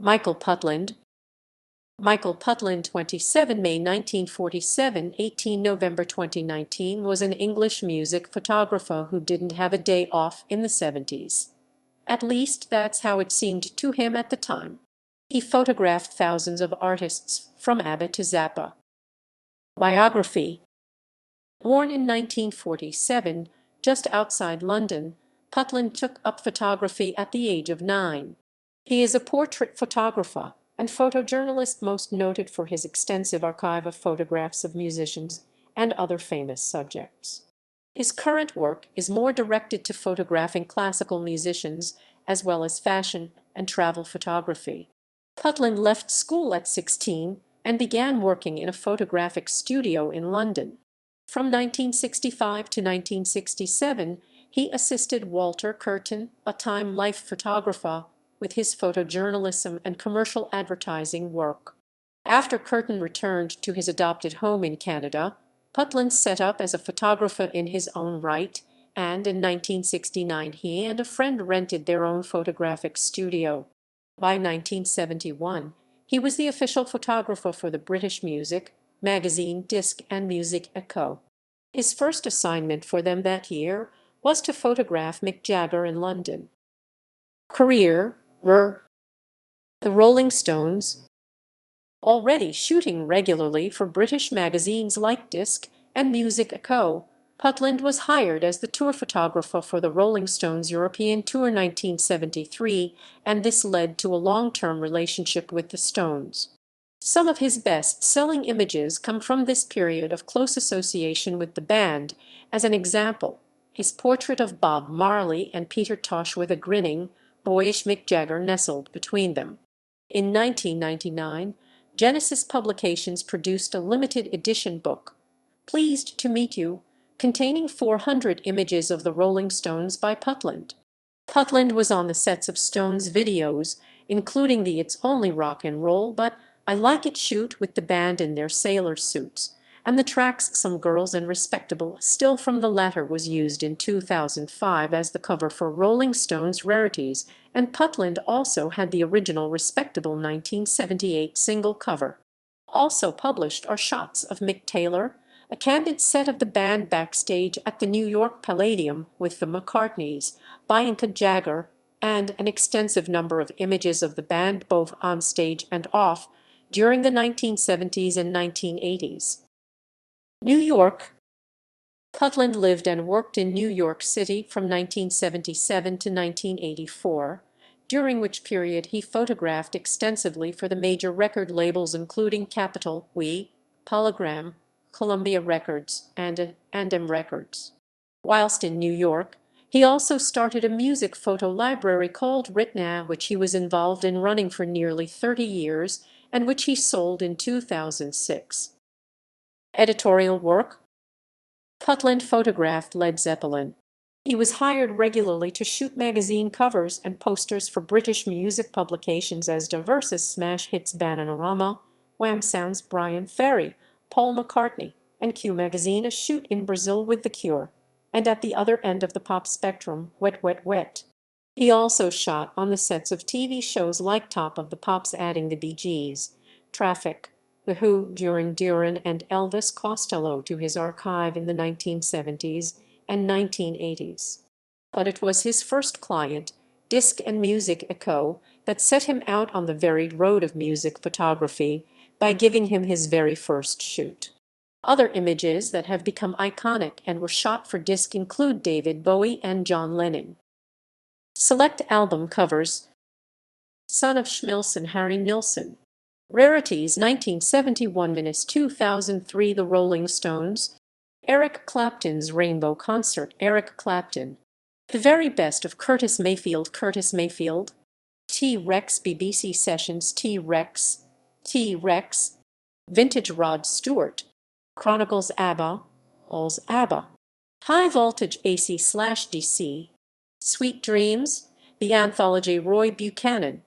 Michael Putland. Michael Putland, 27 May 1947, 18 November 2019, was an English music photographer who didn't have a day off in the 70s. At least that's how it seemed to him at the time. He photographed thousands of artists, from ABBA to Zappa. Biography. Born in 1947, just outside London, Putland took up photography at the age of 9. He is a portrait photographer and photojournalist most noted for his extensive archive of photographs of musicians and other famous subjects. His current work is more directed to photographing classical musicians as well as fashion and travel photography. Putland left school at 16 and began working in a photographic studio in London. From 1965 to 1967, he assisted Walter Curtin, a Time Life photographer, with his photojournalism and commercial advertising work. After Curtin returned to his adopted home in Canada, Putland set up as a photographer in his own right, and in 1969 he and a friend rented their own photographic studio. By 1971, he was the official photographer for the British music magazine Disc and Music Echo. His first assignment for them that year was to photograph Mick Jagger in London. Career. The Rolling Stones. Already shooting regularly for British magazines like Disc and Music Echo, Putland was hired as the tour photographer for the Rolling Stones European Tour 1973, and this led to a long-term relationship with the Stones. Some of his best-selling images come from this period of close association with the band. As an example, his portrait of Bob Marley and Peter Tosh with a grinning, boyish Mick Jagger nestled between them. In 1999, Genesis Publications produced a limited edition book, Pleased to Meet You, containing 400 images of the Rolling Stones by Putland. Putland was on the sets of Stones videos, including the It's Only Rock and Roll But I Like It shoot with the band in their sailor suits, and the tracks Some Girls and Respectable still from the latter was used in 2005 as the cover for Rolling Stones Rarities, and Putland also had the original Respectable 1978 single cover. Also published are shots of Mick Taylor, a candid set of the band backstage at the New York Palladium with the McCartneys, Bianca Jagger, and an extensive number of images of the band both on stage and off during the 1970s and 1980s. New York. Putland lived and worked in New York City from 1977 to 1984, during which period he photographed extensively for the major record labels including Capitol, Polygram, Columbia Records, and M Records. Whilst in New York, he also started a music photo library called Ritna, which he was involved in running for nearly 30 years and which he sold in 2006. Editorial work. Putland photographed Led Zeppelin. He was hired regularly to shoot magazine covers and posters for British music publications as diverse as smash hits Bananarama, Wham Sounds, Brian Ferry, Paul McCartney, and Q Magazine, a shoot in Brazil with The Cure, and at the other end of the pop spectrum, Wet Wet Wet. He also shot on the sets of TV shows like Top of the Pops, adding the Bee Gees, Traffic, The Who, Duran Duran, and Elvis Costello to his archive in the 1970s and 1980s. But it was his first client, Disc and Music Echo, that set him out on the varied road of music photography by giving him his very first shoot. Other images that have become iconic and were shot for Disc include David Bowie and John Lennon. Select album covers. Son of Schmilson, Harry Nilsson. Rarities 1971–2003 The Rolling Stones. Eric Clapton's Rainbow Concert, Eric Clapton. The Very Best of Curtis Mayfield, Curtis Mayfield. T-Rex BBC Sessions, T-Rex. Vintage Rod Stewart. Chronicles ABBA, All's ABBA. High Voltage AC/DC. Sweet Dreams, the anthology Roy Buchanan.